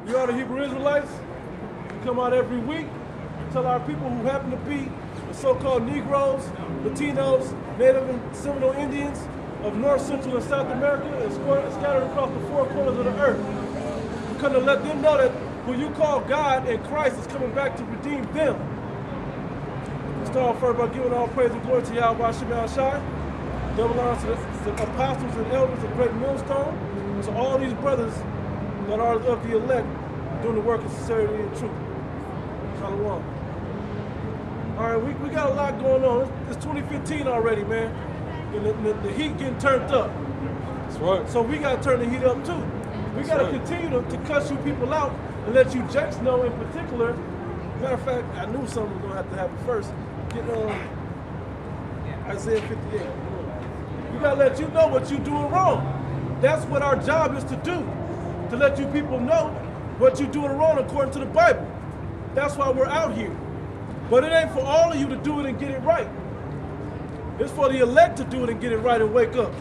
We are the Hebrew Israelites. We come out every week, tell our people who happen to be the so-called Negroes, Latinos, Native and Seminole Indians of North, Central, and South America and scattered across the four corners of the earth. We come to let them know that who you call God and Christ is coming back to redeem them. We start off first by giving all praise and glory to Yahweh Shema Shai. Double honor to the apostles and elders of Great Millstone, and to all these brothers that are of the elect doing the work of sincerity and truth. Shalom. All right, we got a lot going on. It's 2015 already, man. And the heat getting turned up. That's right. So we got to turn the heat up too. We got to continue to cuss you people out and let you jakes know in particular. Matter of fact, I knew something was going to have to happen first. Get Isaiah 58. We got to let you know what you're doing wrong. That's what our job is to do, to let you people know what you're doing wrong according to the Bible. That's why we're out here. But it ain't for all of you to do it and get it right. It's for the elect to do it and get it right and wake up.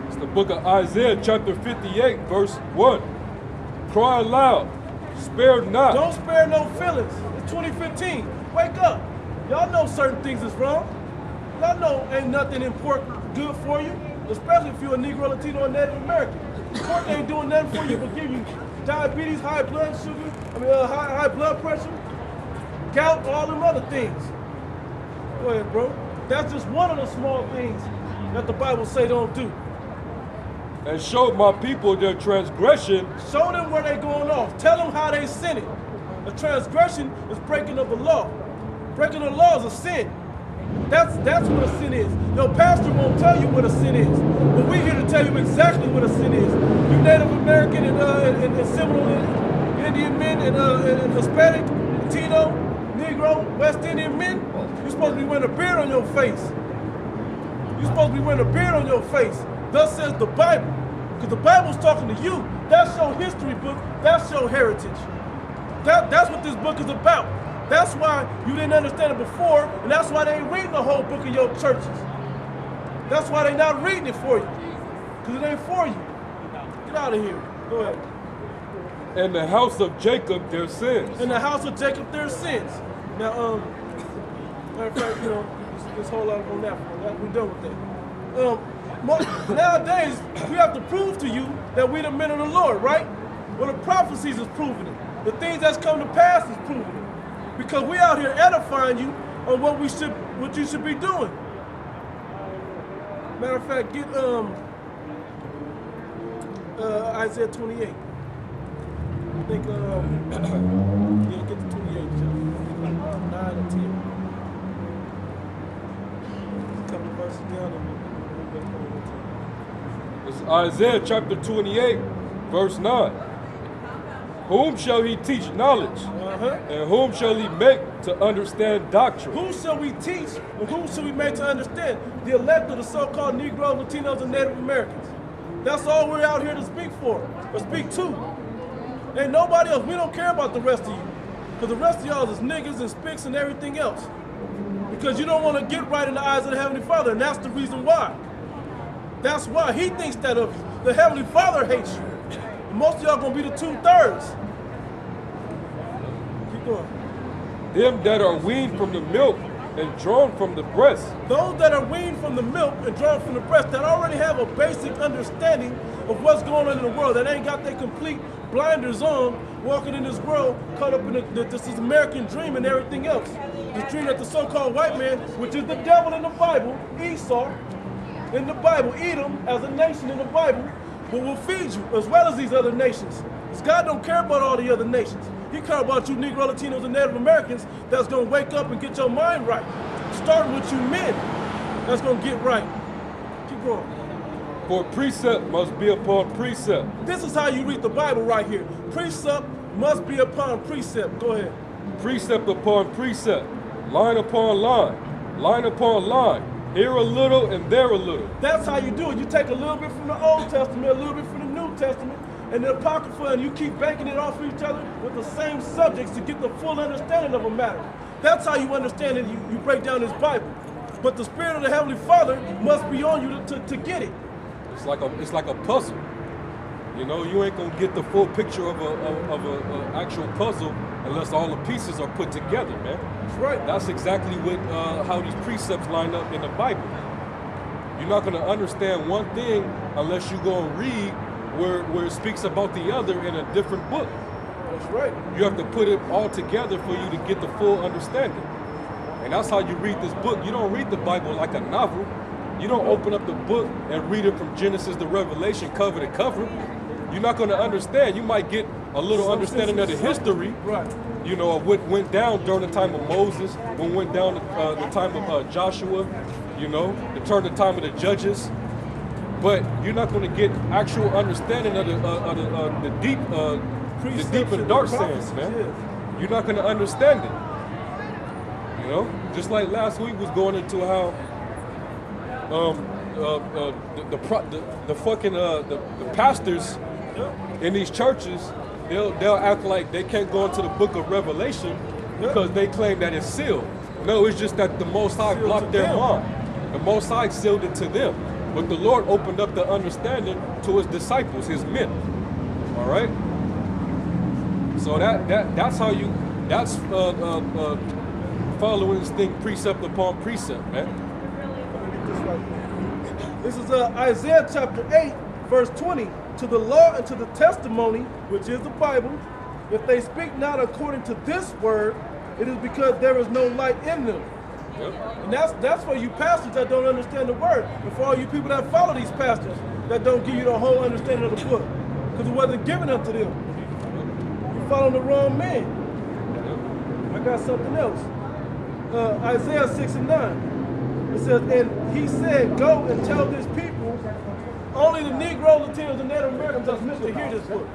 It's the book of Isaiah, chapter 58, verse 1. Cry aloud, spare not. Don't spare no feelings. It's 2015. Wake up. Y'all know certain things is wrong. Y'all know ain't nothing important good for you, especially if you're a Negro, Latino, or Native American. Pork ain't doing nothing for you but give you diabetes, high blood sugar, high blood pressure, gout, all them other things. Go ahead, bro. That's just one of the small things that the Bible say don't do. And show my people their transgression. Show them where they going off. Tell them how they sinning. A transgression is breaking of the law. Breaking the law is a sin. That's what a sin is. Your pastor won't tell you what a sin is, but we're here to tell you exactly what a sin is. You Native American and Seminole Indian men and Hispanic, Latino, Negro, West Indian men, you're supposed to be wearing a beard on your face. You're supposed to be wearing a beard on your face. Thus says the Bible. Because the Bible's talking to you. That's your history book. That's your heritage. That's what this book is about. That's why you didn't understand it before, and that's why they ain't reading the whole book of your churches. That's why they not reading it for you. Because it ain't for you. Get out of here. Go ahead. And the house of Jacob their sins. In the house of Jacob their sins. Now, matter of fact, just hold on that one. We're done with that. Nowadays, we have to prove to you that we the men of the Lord, right? Well, the prophecies is proving it. The things that's come to pass is proving it. Because we out here edifying you on what you should be doing. Matter of fact, get Isaiah 28. I think yeah, get to 28, 9 and 10. A couple of verses down and It's Isaiah chapter 28, verse 9. Whom shall he teach knowledge? And whom shall he make to understand doctrine? Who shall we teach and whom shall we make to understand? The elect of the so-called Negroes, Latinos, and Native Americans. That's all we're out here to speak for, or speak to. Ain't nobody else. We don't care about the rest of you. Because the rest of y'all is niggas and spicks and everything else. Because you don't want to get right in the eyes of the Heavenly Father, and that's the reason why. That's why he thinks that of you. The Heavenly Father hates you. And most of y'all gonna be the 2/3. Keep going. Them that are weaned from the milk and drawn from the breast. Those that are weaned from the milk and drawn from the breast, that already have a basic understanding of what's going on in the world, that ain't got their complete blinders on, walking in this world, caught up in this American dream and everything else. This dream that the so-called white man, which is the devil in the Bible, Esau, in the Bible, Edom, as a nation in the Bible, but will feed you, as well as these other nations. Because God don't care about all the other nations. He cares about you Negro, Latinos, and Native Americans that's going to wake up and get your mind right. Starting with you men that's going to get right. Keep going. For precept must be upon precept. This is how you read the Bible right here. Precept must be upon precept. Go ahead. Precept upon precept, line upon line, line upon line. Here a little and there a little. That's how you do it. You take a little bit from the Old Testament, a little bit from the New Testament, and the Apocrypha, and you keep banking it off of each other with the same subjects to get the full understanding of a matter. That's how you understand it. You break down this Bible. But the Spirit of the Heavenly Father must be on you to get it. It's like a puzzle. You know, you ain't gonna get the full picture of a actual puzzle unless all the pieces are put together, man. That's right. That's exactly what how these precepts line up in the Bible. You're not gonna understand one thing unless you go and read where it speaks about the other in a different book. That's right. You have to put it all together for you to get the full understanding. And that's how you read this book. You don't read the Bible like a novel. You don't open up the book and read it from Genesis to Revelation cover to cover. You're not going to understand. You might get a little understanding of the history, right? You know, of what went down during the time of Moses, what went down the time of Joshua, you know, the time of the judges. But you're not going to get actual understanding of the deep and dark sayings, man. You're not going to understand it. You know, just like last week was going into how the pastors in these churches, they'll act like they can't go into the book of Revelation because they claim that it's sealed. No, it's just that the Most High blocked their mind. The Most High sealed it to them, but the Lord opened up the understanding to His disciples, His men. All right. So that's how you. That's following this thing precept upon precept, man. This is Isaiah chapter 8, verse 20. To the law and to the testimony, which is the Bible, if they speak not according to this word, it is because there is no light in them. Yep. And that's for you pastors that don't understand the word, and for all you people that follow these pastors that don't give you the whole understanding of the book, because it wasn't given unto them. You're following the wrong man. I got something else. Isaiah 6 and 9. It says, and he said, go and tell this people, only the Negroes, Latinos, and Native Americans are meant to hear this book.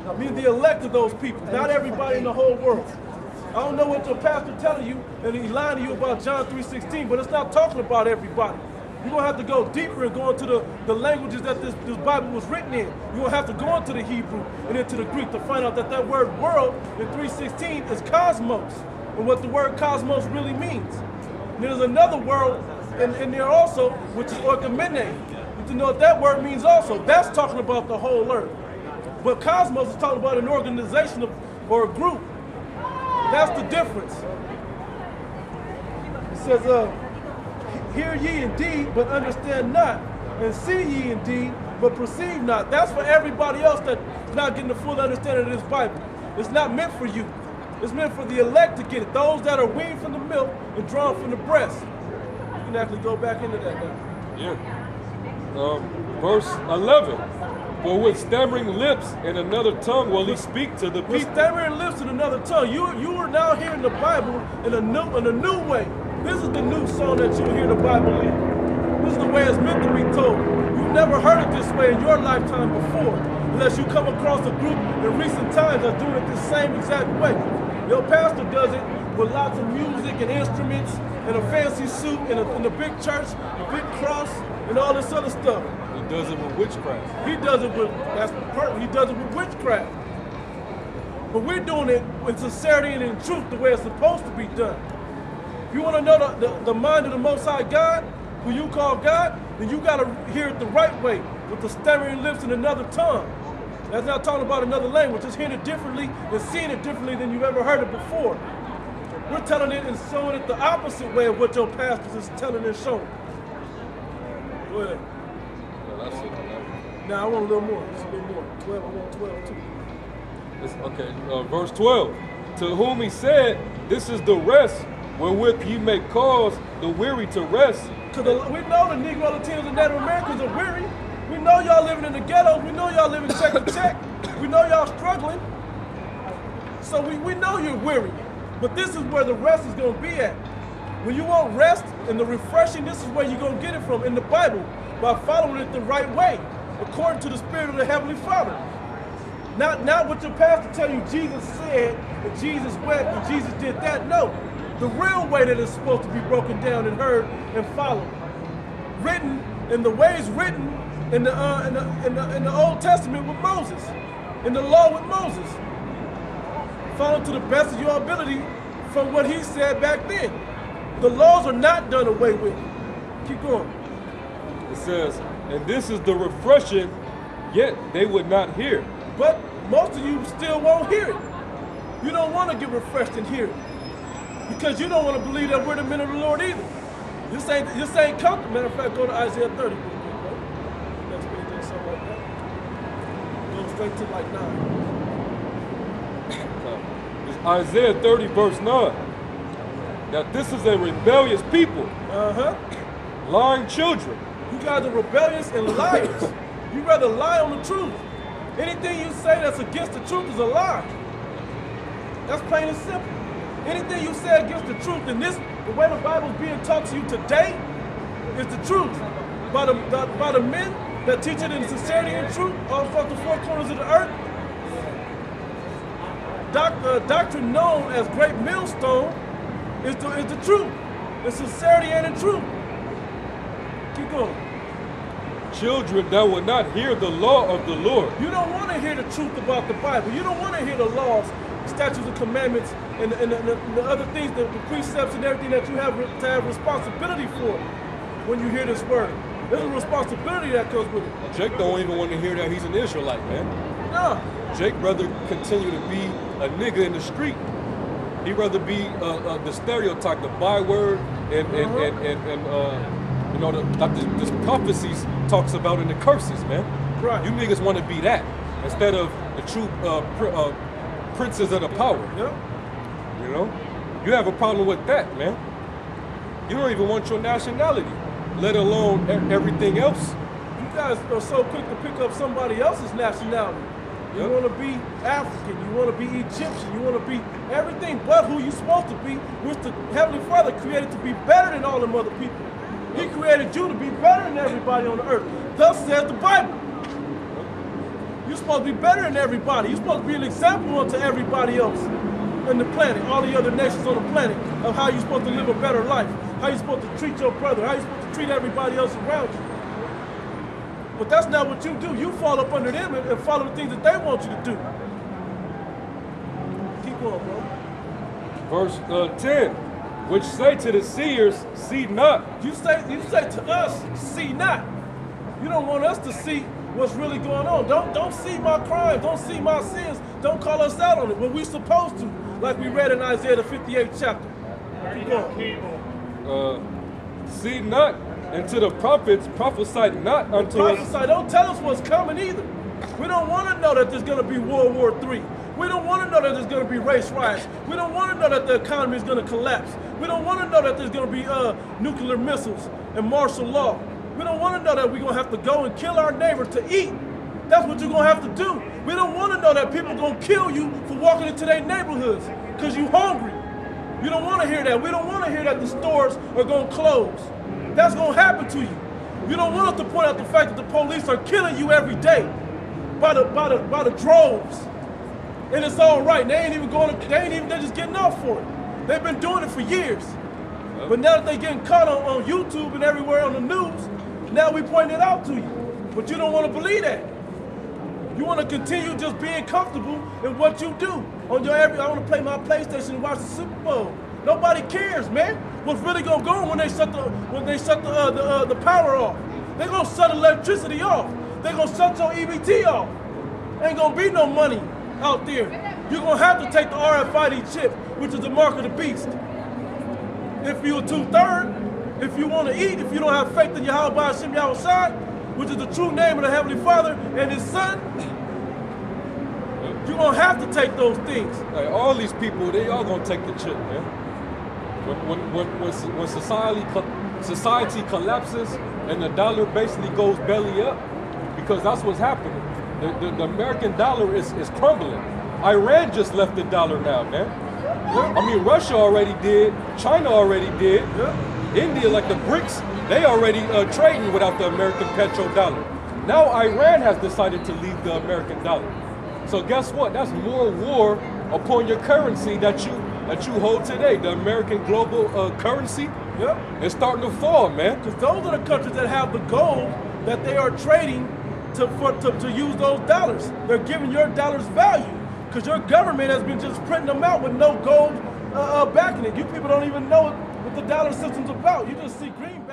I mean the elect of those people, not everybody in the whole world. I don't know what your pastor telling you, and he's lying to you about John 3:16, but it's not talking about everybody. You're going to have to go deeper and go into the languages that this Bible was written in. You're going to have to go into the Hebrew and into the Greek to find out that word world in 3:16 is cosmos, and what the word cosmos really means. And there's another word in there also, which is oikomene. You know what that word means also. That's talking about the whole earth. But cosmos is talking about an organization or a group. That's the difference. It says, hear ye indeed, but understand not, and see ye indeed, but perceive not. That's for everybody else that's not getting the full understanding of this Bible. It's not meant for you. It's meant for the elect to get it. Those that are weaned from the milk and drawn from the breast. You can actually go back into that now. Yeah. Verse 11. For with stammering lips and another tongue will he speak to the people. With stammering lips and another tongue. You are now hearing the Bible in a new way. This is the new song that you hear the Bible in. This is the way it's meant to be told. You've never heard it this way in your lifetime before, unless you come across a group in recent times that's doing it the same exact way. Your pastor does it with lots of music and instruments and a fancy suit and a big church, a big cross, and all this other stuff. He does it with witchcraft. He does it with, that's the part, he does it with witchcraft. But we're doing it with sincerity and in truth the way it's supposed to be done. If you want to know the mind of the Most High God, who you call God, then you got to hear it the right way, with the stammering lips and another tongue. That's not talking about another language, it's hearing it differently and seeing it differently than you've ever heard it before. We're telling it and showing it the opposite way of what your pastors is telling and showing. Go ahead. No, that's it. Now I want a little more. Just a little more. 12. I want 12 too. Okay. Verse 12. To whom he said, "This is the rest wherewith ye may cause the weary to rest." Because we know the Negro, Latinos, and Native Americans are weary. We know y'all living in the ghettos. We know y'all living check to check. We know y'all struggling. So we know you're weary. But this is where the rest is going to be at. When you want rest and the refreshing, this is where you're going to get it from in the Bible, by following it the right way, according to the Spirit of the Heavenly Father. Not what your pastor tell you Jesus said, and Jesus wept, and Jesus did that. No, the real way that it's supposed to be broken down and heard and followed. Written in the ways written in the Old Testament with Moses, in the law with Moses. Follow to the best of your ability from what he said back then. The laws are not done away with. Keep going. It says, and this is the refreshing yet they would not hear. But most of you still won't hear it. You don't want to get refreshed and hear it. Because you don't want to believe that we're the men of the Lord either. This ain't comfortable. Matter of fact, go to Isaiah 30 real quick, bro. Next page or something like that. Go straight to like 9. It's Isaiah 30 verse 9. That this is a rebellious people, lying children. You guys are rebellious and liars. You rather lie on the truth. Anything you say that's against the truth is a lie. That's plain and simple. Anything you say against the truth, and the way the Bible is being taught to you today is the truth. By the men that teach it in sincerity and truth all across the four corners of the earth. Doctrine known as Great Millstone is the truth. The sincerity and the truth. Keep going. Children that will not hear the law of the Lord. You don't want to hear the truth about the Bible. You don't want to hear the laws, statutes and commandments, and the other things, the precepts and everything that you have to have responsibility for when you hear this word. There's a responsibility that goes with it. Jake don't even want to hear that he's an Israelite, man. No. Jake rather continue to be a nigga in the street. He'd rather be the stereotype, the byword, and you know, this prophecies talks about in the curses, man. Right. You niggas want to be that instead of the true princes of the power. Yep. You know, you have a problem with that, man. You don't even want your nationality, let alone everything else. You guys are so quick to pick up somebody else's nationality. You want to be African, you want to be Egyptian, you want to be everything but who you're supposed to be, which the Heavenly Father created to be better than all them other people. He created you to be better than everybody on the earth. Thus says the Bible. You're supposed to be better than everybody. You're supposed to be an example unto everybody else on the planet, all the other nations on the planet, of how you're supposed to live a better life, how you're supposed to treat your brother, how you're supposed to treat everybody else around you. But that's not what you do. You fall up under them and follow the things that they want you to do. Keep going, bro. Verse 10, which say to the seers, see not. You say to us, see not. You don't want us to see what's really going on. Don't see my crimes. Don't see my sins. Don't call us out on it when we're supposed to, like we read in Isaiah the 58th chapter. Keep going. See not, and to the prophets prophesied not unto us. Don't tell us what's coming either. We don't want to know that there's going to be World War III. We don't want to know that there's going to be race riots. We don't want to know that the economy is going to collapse. We don't want to know that there's going to be nuclear missiles and martial law. We don't want to know that we're going to have to go and kill our neighbor to eat. That's what you're going to have to do. We don't want to know that people are going to kill you for walking into their neighborhoods because you're hungry. You don't want to hear that. We don't want to hear that the stores are going to close. That's going to happen to you. You don't want us to point out the fact that the police are killing you every day by the droves. And it's all right. They're just getting off for it. They've been doing it for years. But now that they're getting caught on YouTube and everywhere on the news, now we point it out to you. But you don't want to believe that. You want to continue just being comfortable in what you do. I want to play my PlayStation and watch the Super Bowl. Nobody cares, man. What's really gonna go on when they shut the power off? They're gonna shut electricity off. They're gonna shut your EBT off. Ain't gonna be no money out there. You're gonna have to take the RFID chip, which is the mark of the beast. If you're 2/3, if you want to eat, if you don't have faith in Yahweh Hashem Yahushua, which is the true name of the Heavenly Father and His Son, you're gonna have to take those things. Like all these people, they all gonna take the chip, man. When society collapses and the dollar basically goes belly up, because that's what's happening. The American dollar is crumbling. Iran just left the dollar now, man. I mean, Russia already did. China already did. India, like the BRICS, they already trading without the American petrodollar. Now Iran has decided to leave the American dollar. So guess what? That's more war upon your currency that you hold today. The American global currency is starting to fall, man. Because those are the countries that have the gold that they are trading to use those dollars. They're giving your dollars value because your government has been just printing them out with no gold backing it. You people don't even know what the dollar system's about. You just see green.